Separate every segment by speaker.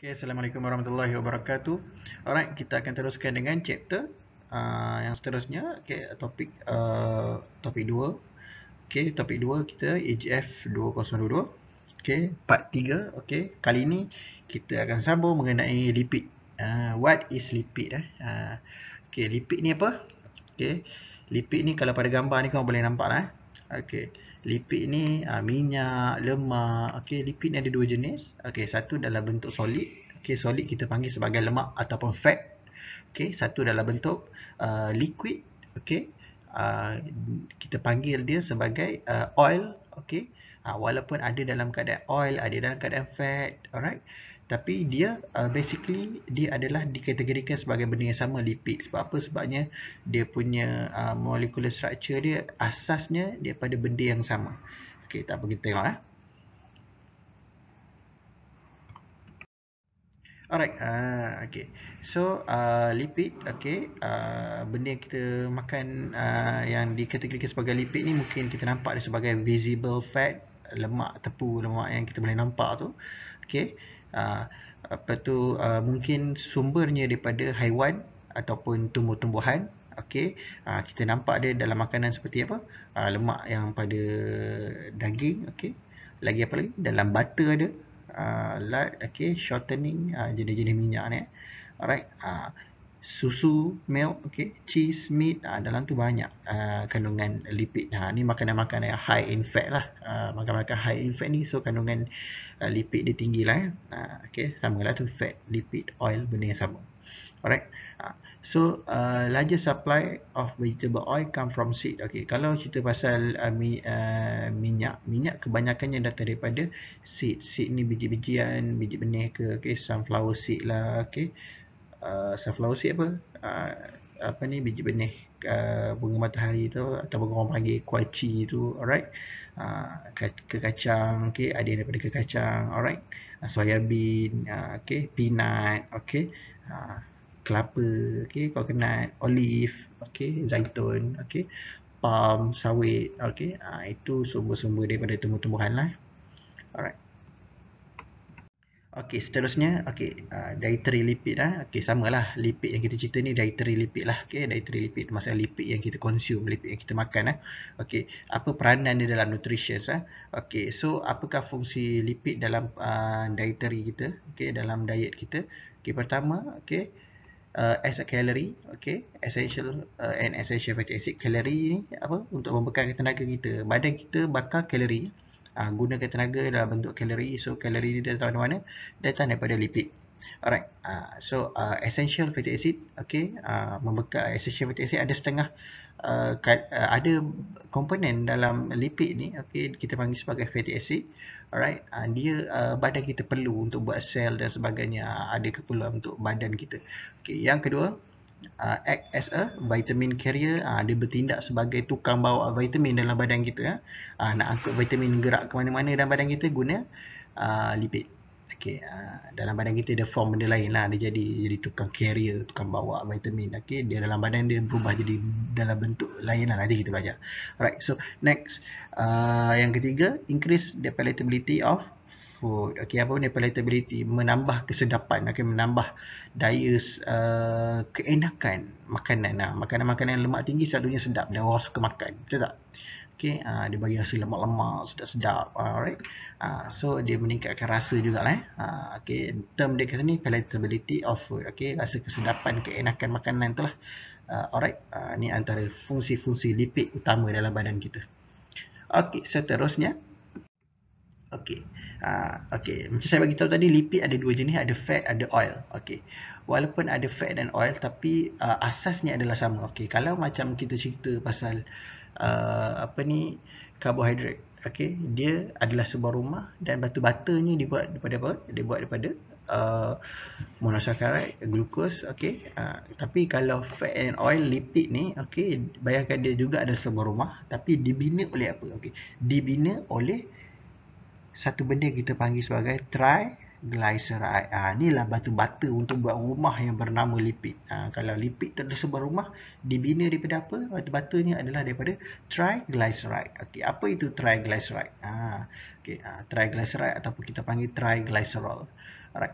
Speaker 1: Okay, Assalamualaikum warahmatullahi wabarakatuh. Alright, kita akan teruskan dengan chapter yang seterusnya. Okay, topik 2. Okay, topik 2 kita AGF 2022. Okay, part 3. Okay, kali ini kita akan sambung mengenai lipid. What is lipid? Okay, lipid ni apa? Okay, lipid ni kalau pada gambar ni korang boleh nampak lah. Okay, lipid ni minyak, lemak. Okay, lipid ni ada dua jenis. Okay, satu dalam bentuk solid. Okay, solid kita panggil sebagai lemak ataupun fat. Okay, satu dalam bentuk liquid. Okay, kita panggil dia sebagai oil. Okay, walaupun ada dalam keadaan oil, ada dalam keadaan fat. Alright, tapi dia basically dia adalah dikategorikan sebagai benda yang sama, lipid. Sebab apa? Sebabnya dia punya molecular structure dia asasnya daripada benda yang sama. Okey, tak apa, kita tengok . Alright, okay. So lipid, okay, benda yang kita makan yang dikategorikan sebagai lipid ni mungkin kita nampak dia sebagai visible fat, lemak tepu, lemak yang kita boleh nampak tu. Okay, apa tu, mungkin sumbernya daripada haiwan ataupun tumbuh-tumbuhan. Okay, kita nampak dia dalam makanan seperti apa? Lemak yang pada daging. Okay, lagi apa lagi? Dalam butter ada. Lard, okay, shortening, jenis-jenis minyak ni. Alright, susu, milk, okay, cheese, meat, dalam tu banyak kandungan lipid. Ni makanan-makanan yang high in fat lah. Makan-makan high in fat ni, so kandungan lipid dia tinggi lah. Okay, sama lah tu, fat, lipid, oil, benda yang sama. Alright, so largest supply of vegetable oil come from seed. Okay, kalau cerita pasal minyak kebanyakannya datang daripada seed. Seed ni biji-bijian, biji benih ke, okay, sunflower seed lah. Okay, sunflower seed apa? Apa ni, biji benih bunga matahari tu, ataupun orang panggil kuaci tu. Alright, ke kacang, okay, ada daripada ke kacang. Alright, soya bean, okay, peanut, okay, kelapa, okay, coconut, olive, okay, zaitun, okay, palm, sawit, okay, itu sumber-sumber daripada tumbuh-tumbuhan lah. Alright. Okay, seterusnya, okay, dietary lipid lah. Okay, samalah, lipid yang kita cerita ni dietary lipid lah. Okay, dietary lipid maksudnya lipid yang kita consume, lipid yang kita makan lah. Okay, apa peranan dia dalam nutrition lah. Okay, so apakah fungsi lipid dalam dietary kita? Okay, dalam diet kita. Okay, pertama, okay, as a calorie, okay, essential and essential fatty acid. Calorie ni apa? Untuk membekalkan tenaga kita. Badan kita bakar kalori, gunakan tenaga dalam bentuk kalori. So kalori ni datang dari mana? Datang daripada lipid. Alright, so essential fatty acid, okay, membekal essential fatty acid ada setengah ada komponen dalam lipid ni, okay, kita panggil sebagai fatty acid. Alright, dia badan kita perlu untuk buat sel dan sebagainya, ada keperluan untuk badan kita. Okay, yang kedua, act as a vitamin carrier, dia bertindak sebagai tukang bawa vitamin dalam badan kita. Nak angkut vitamin gerak ke mana-mana dalam badan kita guna lipid. Okay, dalam badan kita dia form benda lain lah, dia jadi tukang carrier, tukang bawa vitamin. Okay, dia dalam badan dia berubah jadi dalam bentuk lain lah, nanti kita belajar. Alright, so next, yang ketiga, increase the palatability of food. Okay, apa ni palatability? Menambah kesedapan, okay, menambah daya keenakan makanan. Makanan-makanan lemak tinggi selalunya sedap dan orang suka makan, betul tak? Okay, dia bagi rasa lemak-lemak, sedap-sedap. Alright, so dia meningkatkan rasa jugalah. Okay, term dia kata ni palatability of food. Okay, rasa kesedapan, keenakan makanan tu lah. Alright, ni antara fungsi-fungsi lipid utama dalam badan kita. Okay, seterusnya. Okay, okay, macam saya bagi tahu tadi, lipid ada dua jenis, ada fat, ada oil. Okay, walaupun ada fat dan oil, tapi asasnya adalah sama. Okay, kalau macam kita cerita pasal apa ni, karbohidrat, okay, dia adalah sebuah rumah dan batu-batanya dibuat daripada apa? Dibuat daripada monosaccharide, glukos, okay. Tapi kalau fat and oil, lipid ni, okay, bayangkan dia juga ada sebuah rumah, tapi dibina oleh apa? Okay, dibina oleh satu benda kita panggil sebagai triglyceride. Inilah batu-bata untuk buat rumah yang bernama lipid. Kalau lipid tu ada sebuah rumah, dibina daripada apa? Batu-batanya adalah daripada triglyceride. Okay, apa itu triglyceride? Okay, triglyceride ataupun kita panggil triglycerol. Alright.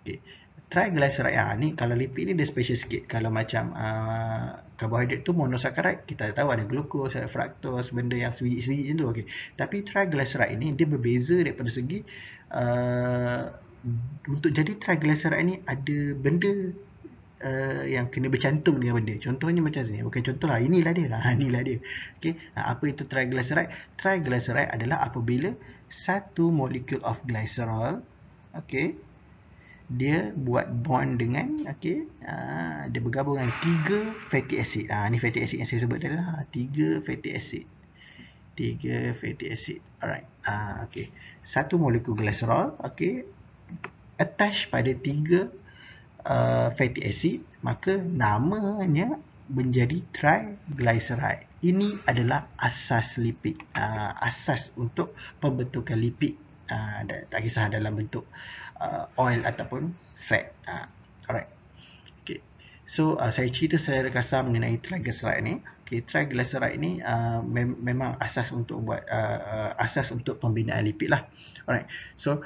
Speaker 1: Okay. Triglyceride ni kalau lipid ni dia special sikit. Kalau macam karbohidrat tu monosaccharide, kita tahu ada glukos, ada fructose, benda yang sebiji-sebiji tu. Okay. Tapi triglyceride ni dia berbeza daripada segi untuk jadi triglyceride ni ada benda yang kena bercantum dengan benda. Contohnya macam ni. Bukan contoh lah. Inilah dia. Inilah dia. Okay. Apa itu triglyceride? Triglyceride adalah apabila satu molekul of glycerol, okay, dia buat bond dengan, okay, dia bergabung dengan 3 fatty acid. Ni fatty acid yang saya sebut tadi lah. 3 fatty acid. 3 fatty acid. Alright. Okay. Satu molekul glycerol, okay, attach pada 3 fatty acid, maka namanya menjadi triglyceride. Ini adalah asas lipid. Asas untuk pembentukan lipid. Tak kisah dalam bentuk oil ataupun fat. Alright. Okay. So saya cerita secara kasar mengenai triglyceride ni. Okay, triglyceride ni memang asas untuk buat asas untuk pembinaan lipid lah. Alright. So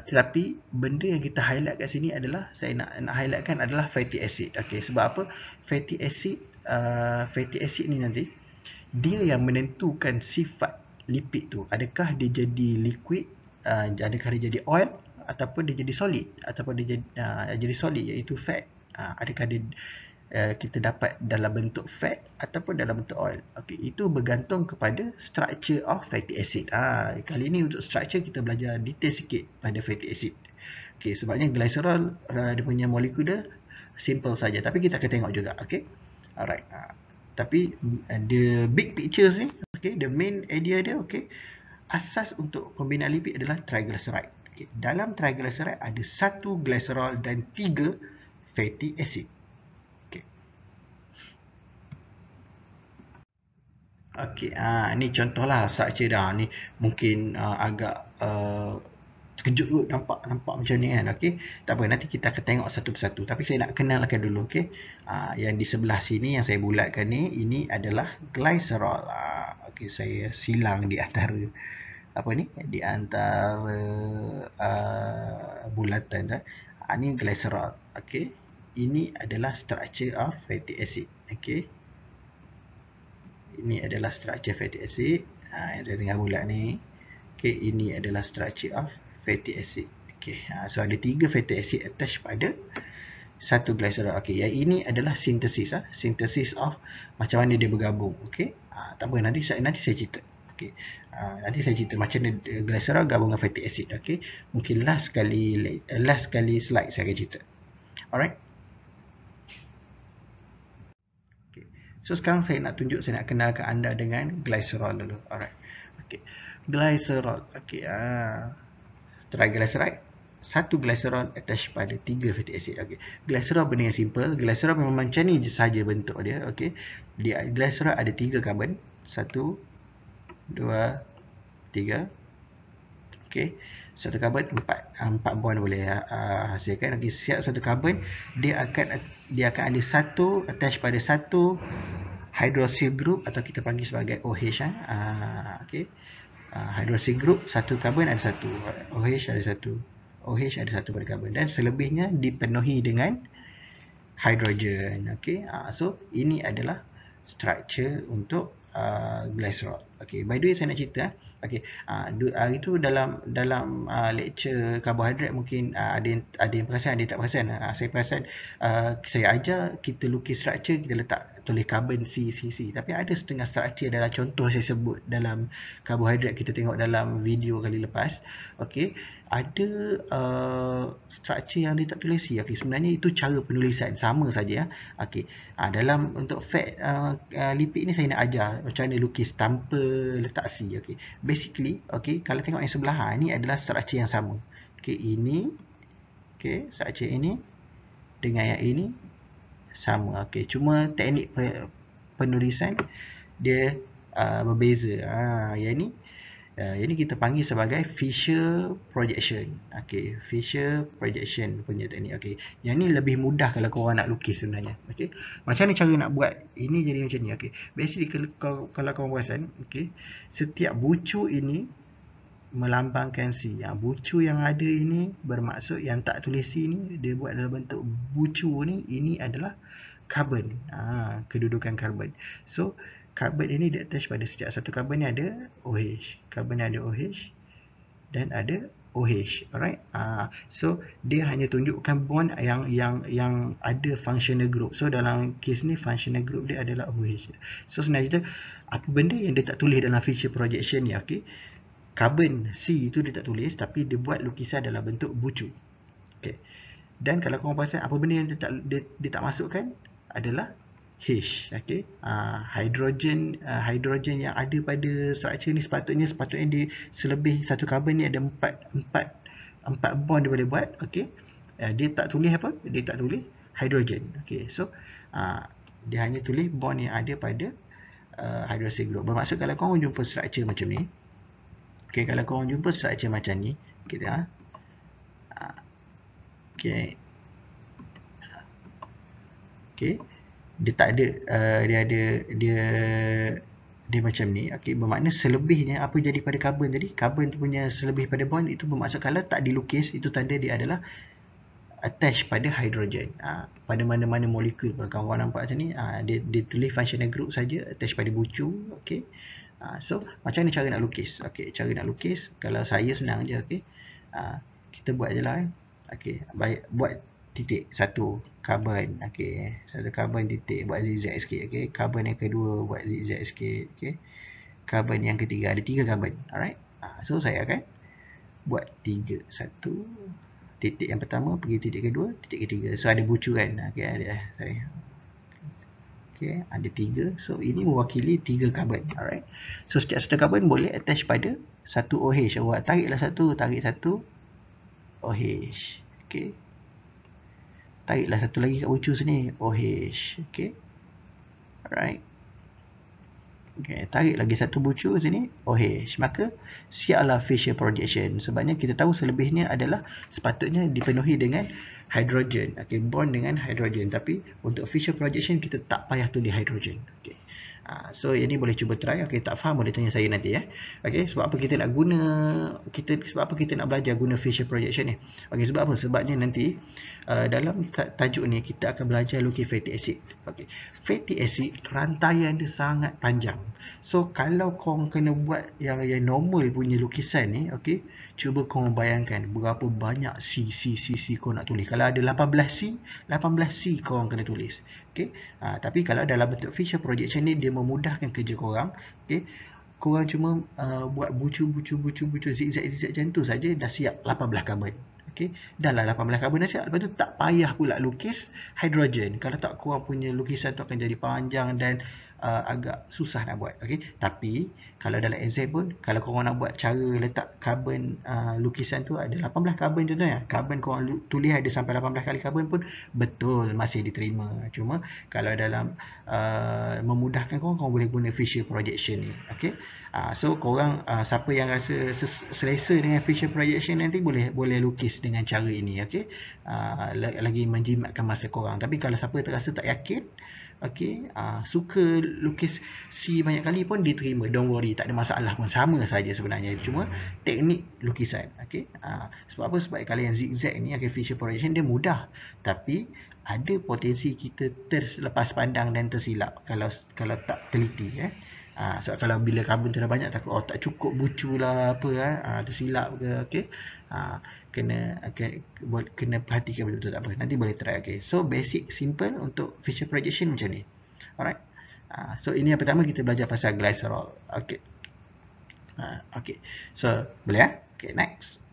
Speaker 1: tetapi benda yang kita highlight kat sini adalah saya nak highlightkan adalah fatty acid. Okay, sebab apa? Fatty acid ni nanti dia yang menentukan sifat lipid tu. Adakah dia jadi liquid, adakah dia jadi oil, ataupun dia jadi solid, ataupun dia jadi solid iaitu fat. Adakah dia kita dapat dalam bentuk fat ataupun dalam bentuk oil. Okay, itu bergantung kepada structure of fatty acid. Kali ini untuk structure kita belajar detail sikit pada fatty acid. Okay, sebabnya glycerol dia punya molekul dia simple saja, tapi kita akan tengok juga. Okay, alright. Tapi the big pictures ni, okay, the main idea dia, okay, asas untuk pembinaan lipid adalah triglyceride. Okay, dalam triglyceride ada 1 glycerol dan 3 fatty acid. Okay. Okay, ni contohlah structure dah. Ni mungkin agak terkejut kot nampak macam ni kan. Okay, tak apa, nanti kita akan tengok satu persatu. Tapi saya nak kenalkan dulu. Okay, yang di sebelah sini yang saya bulatkan ni, ini adalah glycerol. Okay, saya silang di antara apa ni, di antara bulatan dah. Ni glycerol. Okay, ini adalah structure of fatty acid. Okay, ini adalah structure fatty acid. Yang saya tengah bulat ni. Okay, ini adalah structure of fatty acid. Okay, so ada 3 fatty acid attached pada satu glycerol. Okay, yang ini adalah sintesis. Sintesis of macam mana dia bergabung. Okay, tak apa, nanti saya cerita. Okay, nanti saya cerita macam mana glycerol gabung dengan fatty acid. Okay, mungkin last kali slide saya akan cerita. Alright. Okay, so sekarang saya nak kenalkan anda dengan glycerol dulu. Alright. Okay, glycerol. Okay, triglyceride, 1 glycerol attached pada 3 fatty acid. Okay, glycerol benda yang simple. Glycerol memang macam ni saja bentuk dia. Okay, glycerol ada 3 karbon, 1, 2, 3. Okay, satu karbon 4 bond boleh hasilkan. Okay, setiap satu karbon dia akan ada satu attach pada satu hydroxyl group atau kita panggil sebagai OH. Okay, hydroxyl group, satu karbon ada satu, OH ada satu, OH ada satu pada karbon, dan selebihnya dipenuhi dengan hidrogen. Okay, so ini adalah structure untuk glycerol. Okay, by the way saya nak cerita. Okay, hari tu dalam lecture karbohidrat mungkin ada yang perasan, ada yang tak perasan. Saya perasan saya ajar kita lukis structure, kita letak tulis carbon C. Tapi ada setengah structure dalam contoh saya sebut dalam karbohidrat kita tengok dalam video kali lepas. Okay, ada structure yang dia tak tulis C. Okay, sebenarnya itu cara penulisan sama saja. Okay, dalam untuk fat lipid ni saya nak ajar macam mana lukis tanpa letak C. Okay, basically, okay, kalau tengok yang sebelah ni adalah structure yang sama. Okay, ini, okay, structure ini dengan yang ini sama. Okay, cuma teknik penulisan dia berbeza. Yang ini kita panggil sebagai Fisher projection. Okay, Fisher projection punya teknik. Okay, yang ni lebih mudah kalau korang nak lukis sebenarnya. Okay, macam mana cara nak buat ini jadi macam ni. Okay, basically kalau korang perasan, okay, setiap bucu ini melambangkan C. Bucu yang ada ini bermaksud yang tak tulis C ni dia buat dalam bentuk bucu ni, ini adalah karbon. Kedudukan karbon. So karbon ini di attach pada setiap satu karbon ni ada OH. Karbon ni ada OH dan ada OH. Alright. So dia hanya tunjukkan bond yang ada functional group. So dalam kes ni functional group dia adalah OH. So sebenarnya apa benda yang dia tak tulis dalam feature projection ni, okey. Karbon C itu dia tak tulis tapi dia buat lukisan dalam bentuk bucu. Okey. Dan kalau korang perasan apa benda yang dia tak masukkan adalah H. Okey. Hidrogen yang ada pada struktur ni sepatutnya dia selebih satu karbon ni ada 4 bond dia boleh buat. Okey. Dia tak tulis apa? Dia tak tulis hidrogen. Okey. So dia hanya tulis bond yang ada pada hydroxy group. Bermaksud kalau korang jumpa struktur macam ni, okey, kalau korang jumpa struktur macam ni, kita okey. Okey. Dia tak ada dia macam ni. Okey, bermakna selebihnya apa jadi pada karbon tadi? Karbon tu punya selebih pada bond itu bermaksud kalau tak dilukis itu tanda dia adalah attach pada hidrogen. Pada mana-mana molekul kalau kawan nampak macam ni, dia tulis functional group saja attach pada bucu. Okey. So macam ni cara nak lukis. Okey, cara nak lukis kalau saya senang je. Okey. Kita buat je lah. Okey, buat titik satu karbon. Okey, satu karbon titik buat zigzag sikit. Okey, karbon yang kedua buat zigzag sikit. Okey, karbon yang ketiga ada 3 karbon. Alright. So saya akan buat 3, satu titik yang pertama pergi titik kedua, titik ketiga. So ada bucu kan. Okey, ada sorry. Okay, ada 3. So ini mewakili 3 karbon. Alright. So setiap satu karbon boleh attach pada satu OH. Awak tariklah tarik satu OH. Okay. Tariklah satu lagi kat bucu sini, OH. Okay. Alright. Okay, tarik lagi satu bucu sini, OH. Maka siaplah facial projection. Sebabnya kita tahu selebihnya adalah sepatutnya dipenuhi dengan hidrogen. Okay, bond dengan hidrogen. Tapi untuk facial projection kita tak payah tulis hidrogen. Okay. So yang ni boleh cuba try. Okay, tak faham boleh tanya saya nanti ya. Okay, sebab apa kita nak belajar guna facial projection ni? Okay, sebab apa? Sebabnya nanti dalam tajuk ni kita akan belajar lukis fatty acid. Okay, fatty acid rantaian dia sangat panjang. So kalau korang kena buat yang normal punya lukisan ni, okay, cuba korang bayangkan berapa banyak C korang nak tulis. Kalau ada 18 C korang kena tulis. Okay. Tapi kalau dalam bentuk feature projection ni dia memudahkan kerja korang. Okay. Korang cuma buat bucu zigzag macam tu saja dah siap 18 karbon. Okay. Dah lah 18 karbon dah siap. Lepas tu tak payah pula lukis hidrogen. Kalau tak korang punya lukisan tu akan jadi panjang dan agak susah nak buat. Okay. Tapi kalau dalam exam pun kalau korang nak buat cara letak karbon lukisan tu ada 18 karbon contohnya. Karbon korang tulis ada sampai 18 kali karbon pun betul masih diterima. Cuma kalau dalam memudahkan korang boleh guna facial projection ni. Okay. So korang siapa yang rasa selesa dengan facial projection nanti boleh lukis dengan cara ini. Okay. Lagi menjimatkan masa korang. Tapi kalau siapa terasa tak yakin, okay, suka lukis C banyak kali pun diterima. Don't worry, tak ada masalah pun, sama saja sebenarnya. Cuma teknik lukisan. Okay. Sebab apa? Sebab kalau yang zigzag ni, okay, facial projection dia mudah, tapi ada potensi kita terlepas pandang dan tersilap kalau tak teliti. Sebab kalau bila karbon tu dah banyak takut tak cukup bucu lah apa tersilap ke. Okay. Kena perhatikan betul-betul, tak apa. Nanti boleh try. Okay. So basic simple untuk feature projection macam ni. Alright. So ini yang pertama kita belajar pasal glycerol. Okay. Okay. So boleh Okay, next.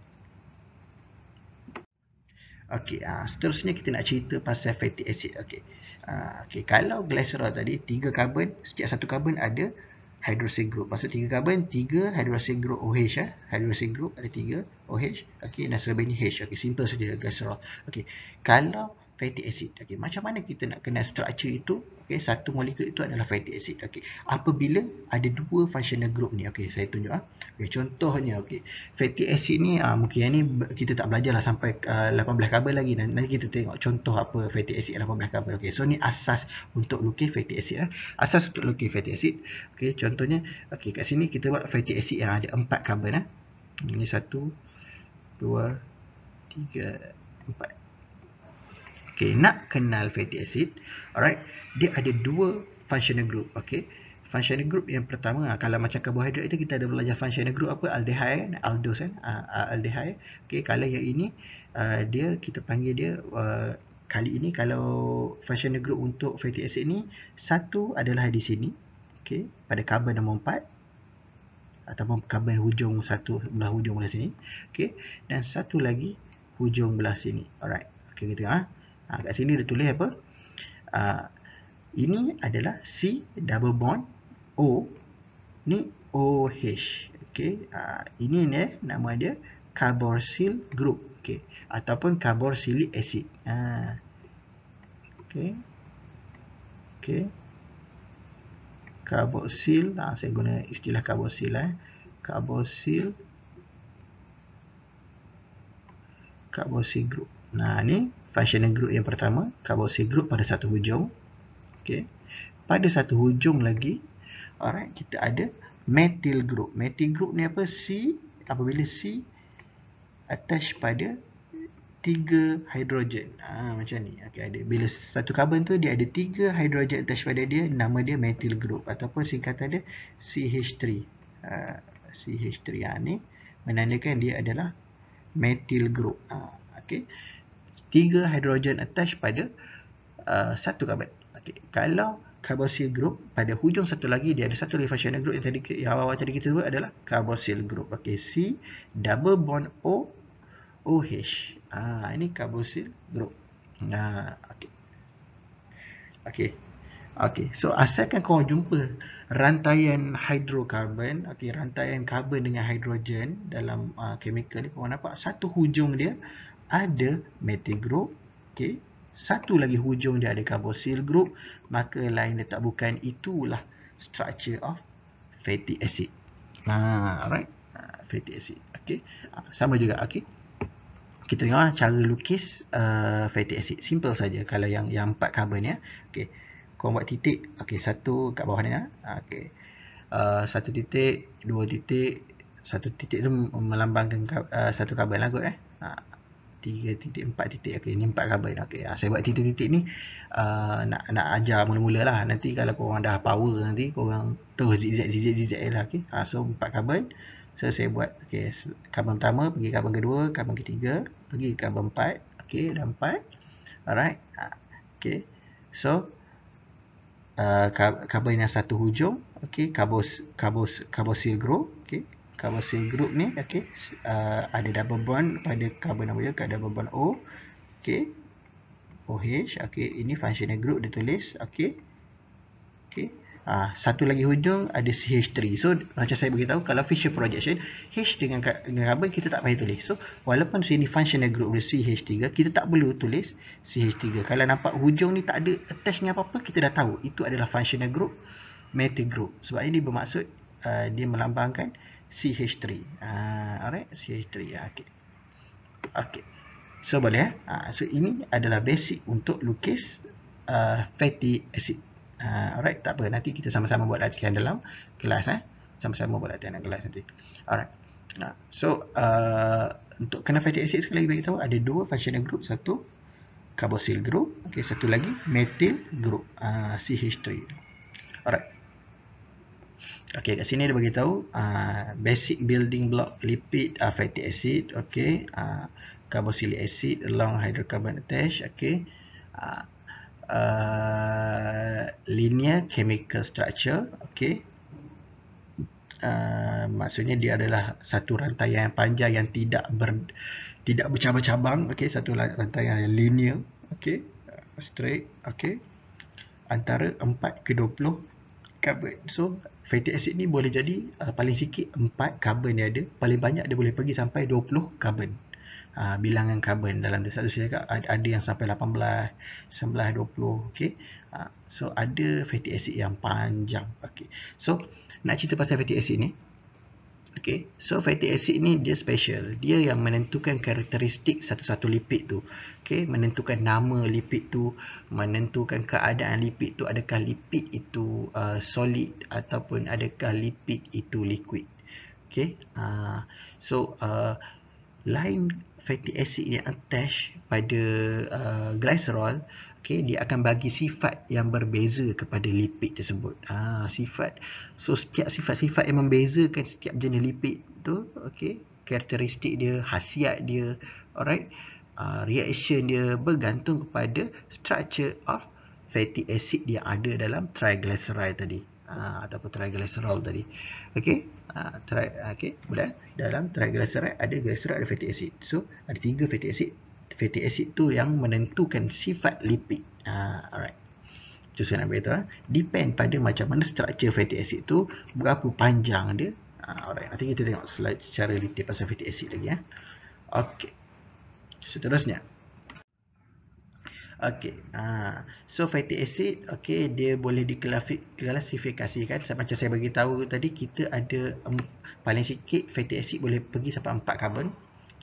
Speaker 1: Okay, seterusnya kita nak cerita pasal fatty acid. Okay. Okay, kalau glycerol tadi 3 karbon, setiap satu karbon ada hydroxy group. Maksud 3 karbon, 3 hydroxy group OH. Hydroxy group ada 3 OH. Okay, dan selebihnya H. Okay, simple saja glycerol. Okay, kalau fatty acid, okay, macam mana kita nak kenal struktur itu? Okay, satu molekul itu adalah fatty acid. Okay, apabila ada 2 functional group ni. Okay, saya tunjuk. Okay, contohnya, okay, fatty acid ni mungkin yang ni kita tak belajar lah sampai 18 karbon lagi. Nanti kita tengok contoh apa fatty acid 18 karbon. Okay, so ni asas untuk lukis fatty acid. Asas untuk lukis fatty acid. Okay, contohnya, okay, kat sini kita buat fatty acid yang ada 4 karbon. Ini 1, 2, 3, 4. Okay, nak kenal fatty acid, alright, dia ada dua functional group. Okay, functional group yang pertama, kalau macam karbohidrat itu kita ada belajar functional group apa, aldehyde, aldose kan, aldehyde. Okay, kalau yang ini dia kita panggil dia kali ini kalau functional group untuk fatty acid ni, satu adalah di sini, okay, pada karbon nombor 4 ataupun karbon hujung satu belah hujung belah sini, okay, dan satu lagi hujung belah sini. Alright, okay, kita tengok kat sini dia tulis apa, ini adalah C double bond O, ni OH, okay, ini ni nama dia carboxyl group, okay, ataupun carboxylic acid. Okay, okay, carboxyl, saya guna istilah carboxyl, carboxyl group. Ni functional group yang pertama, carboxyl group pada satu hujung. Okay, pada satu hujung lagi, alright, kita ada methyl group. Methyl group ni apa? C, apabila C attach pada 3 hidrogen. Macam ni. Okay, ada. Bila satu karbon tu dia ada 3 hidrogen attach pada dia, nama dia methyl group ataupun singkatan dia CH3. CH3 ni menandakan dia adalah methyl group. Okay, 3 hidrogen attach pada satu karbon. Okay, kalau carboxyl group pada hujung satu lagi dia ada satu lagi functional group yang awal tadi kita sebut adalah carboxyl group. Okay, C double bond O OH. Ini carboxyl group. Okay. Okay. Okay. So asalkan kau jumpa rantaian hidrokarbon, okay, rantaian karbon dengan hidrogen dalam chemical ni, kau nampak satu hujung dia ada methyl group, okay, satu lagi hujung dia ada carboxyl group, maka lain letak bukan, itulah structure of fatty acid. Alright, fatty acid. Okay, sama juga. Okay, kita tengok cara lukis fatty acid. Simple saja kalau yang 4 karbon ya. Okay, kau buat titik. Okay, satu kat bawah ni. Okay, satu titik, dua titik, satu titik tu melambangkan satu karbon lah kot. 3 titik, 4 titik. Okay, ni 4 karbon. Okay, saya buat titik-titik ni nak ajar mula-mula lah. Nanti kalau korang dah power, nanti korang terus zigzag lah. Okay, so 4 karbon. So saya buat, okay, karbon pertama pergi karbon kedua, karbon ketiga pergi karbon 4. Okay, dah 4. Alright. Okay, so karbon yang satu hujung, okay, carboxyl group. Okay, carboxyl group ni, okay, ada double bond pada karbon apa je, kat double bond O. Okay, OH. Okay, ini functional group dia tulis. Okay, okay, satu lagi hujung ada CH3. So macam saya beritahu, kalau Fischer projection, H dengan karbon kita tak payah tulis. So walaupun sini functional group dia CH3, kita tak perlu tulis CH3. Kalau nampak hujung ni tak ada attach dengan apa-apa, kita dah tahu itu adalah functional group, methyl group. Sebab ini bermaksud dia melambangkan CH3. Alright, CH3. Okay. Okay, so boleh so ini adalah basic untuk lukis fatty acid. Alright, tak apa, nanti kita sama-sama buat latihan dalam kelas. Sama-sama buat latihan dalam kelas nanti. Alright. So untuk kenal fatty acid, sekali lagi bagi tahu ada dua functional group, satu carboxyl group, okay, satu lagi methyl group, CH3. Alright. Okay, kat sini dia bagi tahu basic building block lipid fatty acid. Okay, carboxylic acid along hydrocarbon attached. Okay, linear chemical structure. Okay, maksudnya dia adalah satu rantaian yang panjang yang tidak bercabang-cabang. Okay, satu rantaian yang linear. Okay, straight. Okay, antara 4 ke 20 karbon. So fatty acid ni boleh jadi paling sikit 4 karbon dia ada, paling banyak dia boleh pergi sampai 20 karbon. Bilangan karbon dalam dia. Satu saya cakap ada yang sampai 18, 19, 20. Okay, so ada fatty acid yang panjang. Okay, so nak cerita pasal fatty acid ni. Okay, so fatty acid ni dia special. Dia yang menentukan karakteristik satu-satu lipid tu. Okay, menentukan nama lipid tu, menentukan keadaan lipid tu, adakah lipid itu solid ataupun adakah lipid itu liquid. Okay. So line fatty acid yang attach pada glycerol, okay, dia akan bagi sifat yang berbeza kepada lipid tersebut. Sifat. So setiap sifat-sifat yang membezakan setiap jenis lipid tu, okay, karakteristik dia, khasiat dia, alright, reaction dia bergantung kepada structure of fatty acid yang ada dalam triglyceride tadi, ataupun triglycerol tadi. Okey, okey, boleh. Dalam triglyceride ada glycerol, ada fatty acid. So ada 3 fatty acid. Fatty acid tu yang menentukan sifat lipid. Alright. Just saya nak beritahu, depend pada macam mana structure fatty acid tu, berapa panjang dia. Alright, nanti kita tengok slide secara detail pasal fatty acid lagi ya. Okey. Seterusnya. Okey. So fatty acid, okey, dia boleh diklasifikasikan macam saya bagi tahu tadi, kita ada paling sikit fatty acid boleh pergi sampai 4 karbon.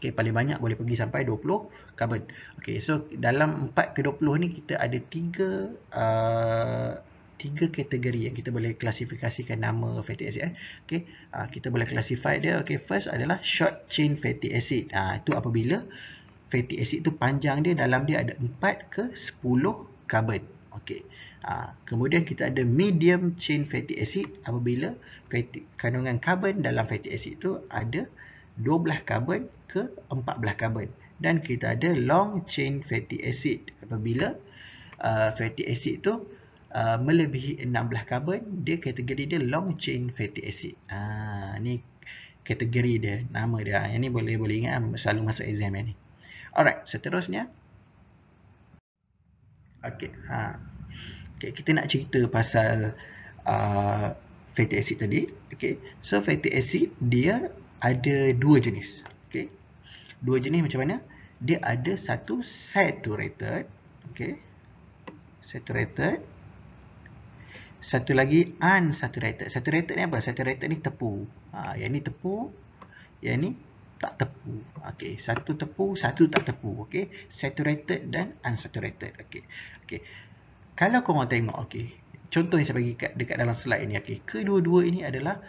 Speaker 1: Okey, paling banyak boleh pergi sampai 20 karbon. Okey, so dalam 4 ke 20 ni kita ada 3 kategori yang kita boleh klasifikasikan nama fatty acid. Okey, kita boleh classify dia. Okey, first adalah short chain fatty acid. Itu apabila fatty acid tu panjang dia, dalam dia ada 4 ke 10 karbon. Okey. Kemudian kita ada medium chain fatty acid apabila kandungan karbon dalam fatty acid tu ada 12 karbon ke 14 karbon. Dan kita ada long chain fatty acid apabila fatty acid tu melebihi 16 karbon, dia kategori dia long chain fatty acid. Ni kategori dia, nama dia. Yang ni boleh ingat, selalu masuk exam ni. Alright, seterusnya. Okey, okay, kita nak cerita pasal fatty acid tadi. Okay, so fatty acid dia ada 2 jenis. Okay, 2 jenis macam mana? Dia ada satu saturated, okay, saturated. Satu lagi unsaturated. Saturated ni apa? Saturated ni tepu. Yang ni tepu, yang ni tak tepu. Okey, satu tepu, satu tak tepu. Okey, saturated dan unsaturated. Okey. Okey. Kalau korang tengok, okey, contoh yang saya bagi dekat dalam slide ni, okey, kedua-dua ini adalah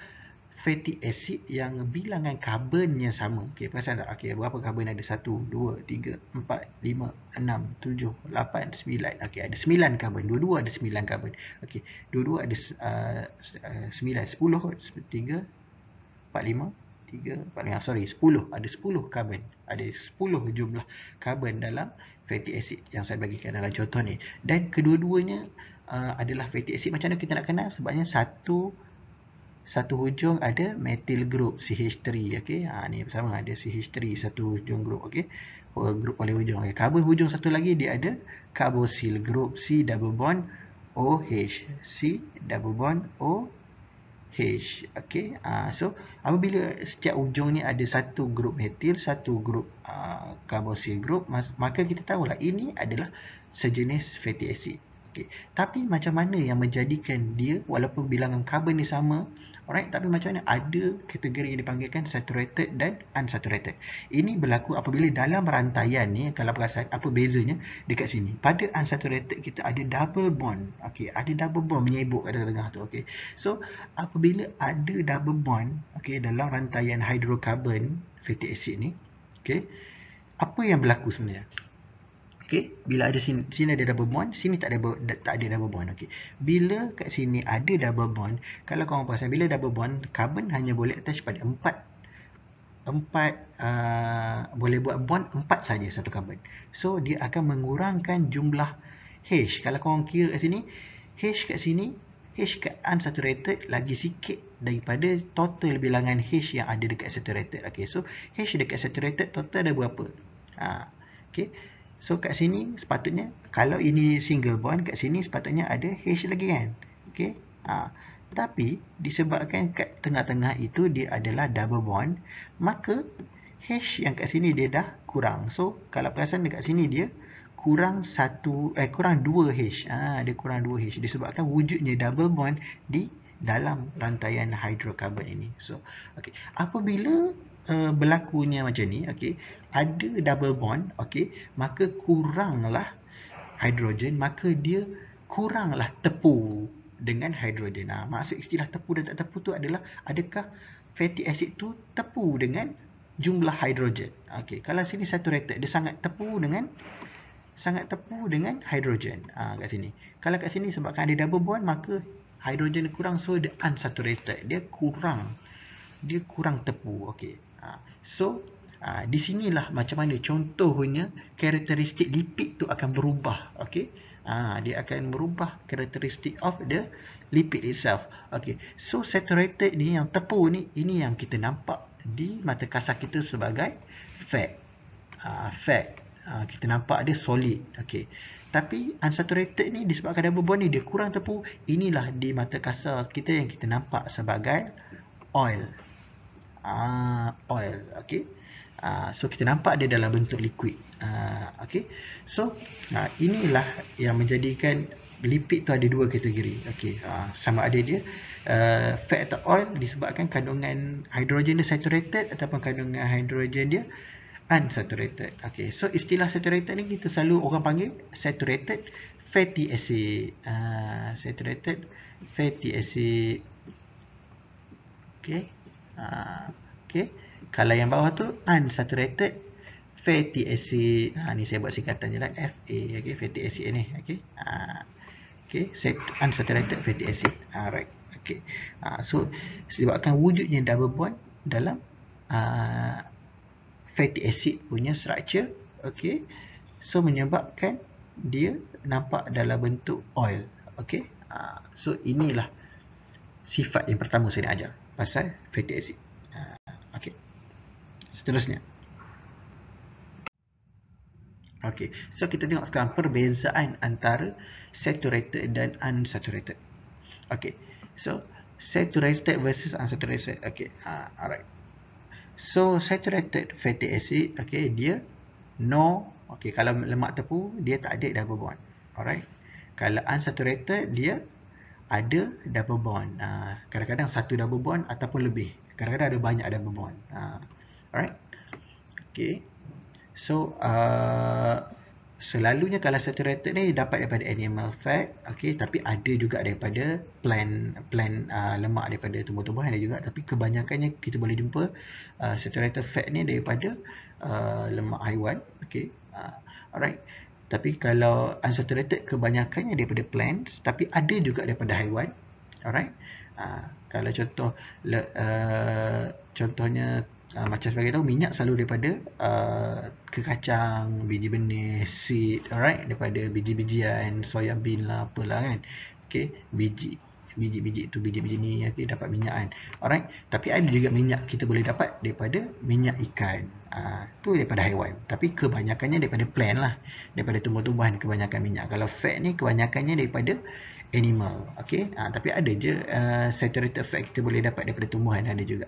Speaker 1: fatty acid yang bilangan karbonnya sama. Okey, perasan tak? Okey, berapa karbon ada? 1, 2, 3, 4, 5, 6, 7, 8, 9. Okey, ada 9 karbon. Dua-dua ada 9 karbon. Okey, dua-dua ada 9, 10, 3, 4, 5, 10. Ada 10 karbon. Ada 10 jumlah karbon dalam fatty acid yang saya bagikan dalam contoh ni. Dan kedua-duanya adalah fatty acid. Macam mana kita nak kenal? Sebabnya satu hujung ada methyl group CH3. Okey, ni sama, ada CH3 satu hujung group. Okey, group paling hujung. Okay. Karbon hujung satu lagi dia ada carboxyl group, C double bond OH, C double bond OH. Okey, so apabila setiap hujung ni ada satu grup methyl, satu grup carboxyl group, maka kita tahulah ini adalah sejenis fatty acid. Okey, tapi macam mana yang menjadikan dia, walaupun bilangan karbon ni sama, alright, tapi macam mana ada kategori yang dipanggilkan saturated dan unsaturated. Ini berlaku apabila dalam rantaian ni, kalau perasan apa bezanya dekat sini. Pada unsaturated kita ada double bond. Okey, ada double bond menyebuk kat tengah tu. Okey, so apabila ada double bond, okey, dalam rantaian hidrokarbon fatty acid ni, okey, apa yang berlaku sebenarnya? Okey, bila ada sini ada double bond, sini tak ada double bond. Okey, bila kat sini ada double bond, kalau korang perasan, bila double bond, karbon hanya boleh attach pada 4 boleh buat bond 4 saja satu karbon. So dia akan mengurangkan jumlah H. Kalau korang kira kat sini, H kat sini, H kat unsaturated lagi sikit daripada total bilangan H yang ada dekat saturated. Okey, so H dekat saturated total ada berapa? Okey. So kat sini sepatutnya, kalau ini single bond, kat sini sepatutnya ada H lagi kan. Okey. Tapi disebabkan kat tengah-tengah itu dia adalah double bond, maka H yang kat sini dia dah kurang. So kalau perasan dekat sini dia kurang 2 H. Dia kurang 2 H disebabkan wujudnya double bond di dalam rantaian hidrokarbon ini. So okey, apabila berlakunya macam ni, okey, ada double bond, okey, maka kuranglah hidrogen, maka dia kuranglah tepu dengan hidrogen. Maksud istilah tepu dan tak tepu tu adalah adakah fatty acid tu tepu dengan jumlah hidrogen. Okey, kalau sini saturated, dia sangat tepu dengan hidrogen. Kat sini. Kalau kat sini sebabkan ada double bond, maka hidrogen kurang, so dia unsaturated. Dia kurang tepu. Okey. So di sinilah macam mana contohnya karakteristik lipid tu akan berubah. Okey. Dia akan merubah karakteristik of the lipid itself. Okey. So saturated ni, yang tepu ni, ini yang kita nampak di mata kasar kita sebagai fat. Kita nampak dia solid. Okey. Tapi unsaturated ni disebabkan double bond ni dia kurang tepu, inilah di mata kasar kita yang kita nampak sebagai oil. Oil. Okey. So kita nampak dia dalam bentuk liquid. Okey. So inilah yang menjadikan lipid tu ada dua kategori. Okey. Sama ada dia fat atau oil disebabkan kandungan hidrogen dia saturated ataupun kandungan hidrogen dia unsaturated. Okey. So istilah saturated ni kita selalu orang panggil saturated fatty acid. Saturated fatty acid. Okey. Okey. Kalau yang bawah tu unsaturated fatty acid. Ni saya buat singkatan je lah, FA. Okey, fatty acid ni. Okey. Okey, unsaturated fatty acid. Alright. Okey. So sebabkan wujudnya double bond dalam fatty acid punya structure, okey. So menyebabkan dia nampak dalam bentuk oil. Okey. So inilah sifat yang pertama saya nak ajar pasal fatty acid. Okey. Seterusnya. Okey. So kita tengok sekarang perbezaan antara saturated dan unsaturated. Okey. So saturated versus unsaturated. Okey. Alright. So saturated fatty acid, okey, dia okey, kalau lemak tepu dia tak ada double bond. Alright. Kalau unsaturated dia ada double bond. Kadang-kadang satu double bond ataupun lebih. Kadang-kadang ada banyak double bond. Alright. Okay. So selalunya kalau saturated ni dapat daripada animal fat, okay, tapi ada juga daripada plant lemak daripada tumbuh-tumbuhan ada juga, tapi kebanyakannya kita boleh jumpa saturated fat ni daripada lemak haiwan. Okay. Alright. Tapi kalau unsaturated kebanyakannya daripada plants, tapi ada juga daripada haiwan. Alright. Kalau contohnya macam sebagai tahu, minyak selalu daripada kekacang, biji benih, seed, alright, daripada biji-bijian, soya bean lah, apalah kan. Okay, biji tu, biji-biji ni, okay, dapat minyak kan. Alright, tapi ada juga minyak kita boleh dapat daripada minyak ikan. Tu daripada haiwan. Tapi kebanyakannya daripada plant lah, daripada tumbuh-tumbuhan kebanyakan minyak. Kalau fat ni kebanyakannya daripada animal. Okay, tapi ada je saturated fat kita boleh dapat daripada tumbuhan, ada juga.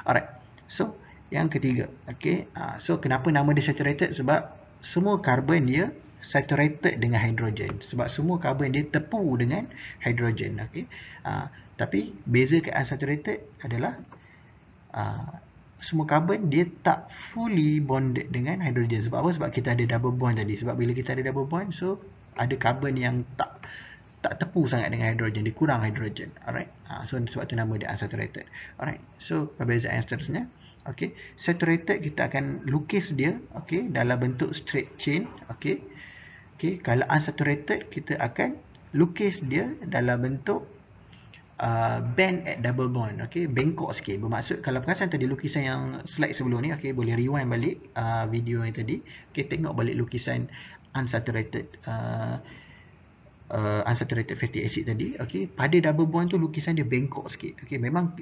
Speaker 1: Alright. So, yang ketiga, okay. So, kenapa nama dia saturated? Sebab semua karbon dia saturated dengan hidrogen. Sebab semua karbon dia tepu dengan hidrogen. Okay. Tapi beza ke unsaturated adalah semua karbon dia tak fully bonded dengan hidrogen. Sebab apa? Sebab kita ada double bond tadi. Sebab bila kita ada double bond, so ada karbon yang tak tepu sangat dengan hidrogen, dia kurang hidrogen. Alright. So sebab tu nama dia unsaturated. Alright. So perbezaan yang seterusnya, okay, saturated kita akan lukis dia, okay, dalam bentuk straight chain. Okay. Okay. Kalau unsaturated kita akan lukis dia dalam bentuk bend at double bond. Okay. Bengkok sikit. Bermaksud kalau perasan tadi lukisan yang slide sebelum ni, okay, boleh rewind balik video yang tadi. Okay, tengok balik lukisan unsaturated unsaturated fatty acid tadi. Okay, pada double bond tu lukisan dia bengkok sikit. Okay, memang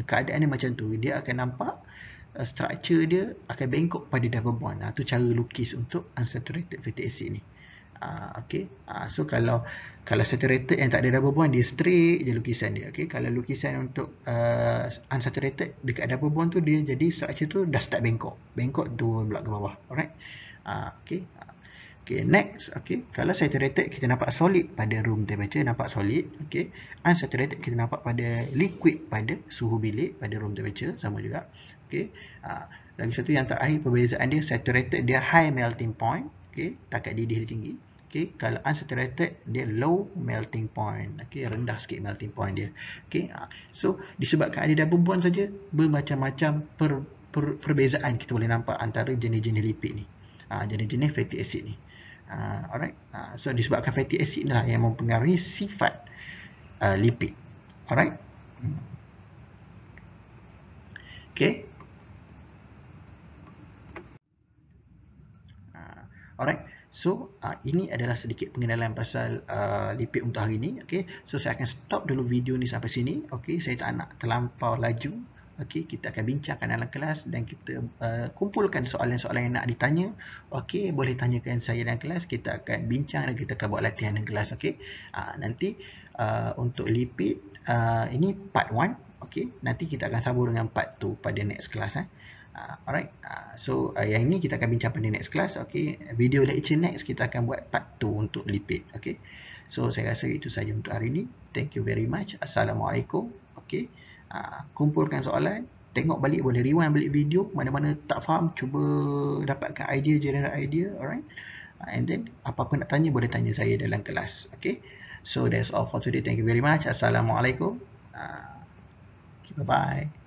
Speaker 1: keadaan dia macam tu. Dia akan nampak structure dia akan bengkok pada double bond. Tu cara lukis untuk unsaturated fatty acid ni. Okay. So kalau saturated yang tak ada double bond, dia straight je lukisan dia. Okay. Kalau lukisan untuk unsaturated dekat double bond tu, dia jadi structure tu dah start bengkok. Bengkok turun pula ke bawah. Alright. Okay. Okay, next, okay, kalau saturated kita nampak solid pada room temperature, nampak solid. Okay, unsaturated kita nampak pada liquid pada suhu bilik pada room temperature, sama juga. Okay, lagi satu yang terakhir perbezaan dia, saturated dia high melting point. Okay, takat didih dia tinggi. Okay, kalau unsaturated dia low melting point. Okay, rendah sikit melting point dia. Okay, so disebabkan ada double bond saja, bermacam-macam perbezaan kita boleh nampak antara jenis-jenis lipid ni. Jenis-jenis fatty acid ni. Alright. So disebabkan fatty acid lah yang mempengaruhi sifat lipid. Alright. Okay. Alright. So ini adalah sedikit pengenalan pasal lipid untuk hari ini. Okay. So saya akan stop dulu video ni sampai sini. Okay. Saya tak nak terlampau laju. Okay. Kita akan bincangkan dalam kelas dan kita kumpulkan soalan-soalan yang nak ditanya. Okay. Boleh tanyakan saya dalam kelas. Kita akan bincang dan kita akan buat latihan dalam kelas. Okay. Nanti untuk lipid ini part 1. Okay. Nanti kita akan sambung dengan part 2 pada next class. Alright, so yang ini kita akan bincang pada next class. Okay, video lecture next kita akan buat part 2 untuk lipid. Okay, so saya rasa itu saja untuk hari ini. Thank you very much. Assalamualaikum. Okay, kumpulkan soalan, tengok balik, boleh rewind balik video, mana-mana tak faham cuba dapatkan idea, generate idea. Alright, and then apa-apa nak tanya boleh tanya saya dalam kelas. Okay, so that's all for today. Thank you very much. Assalamualaikum. Bye bye.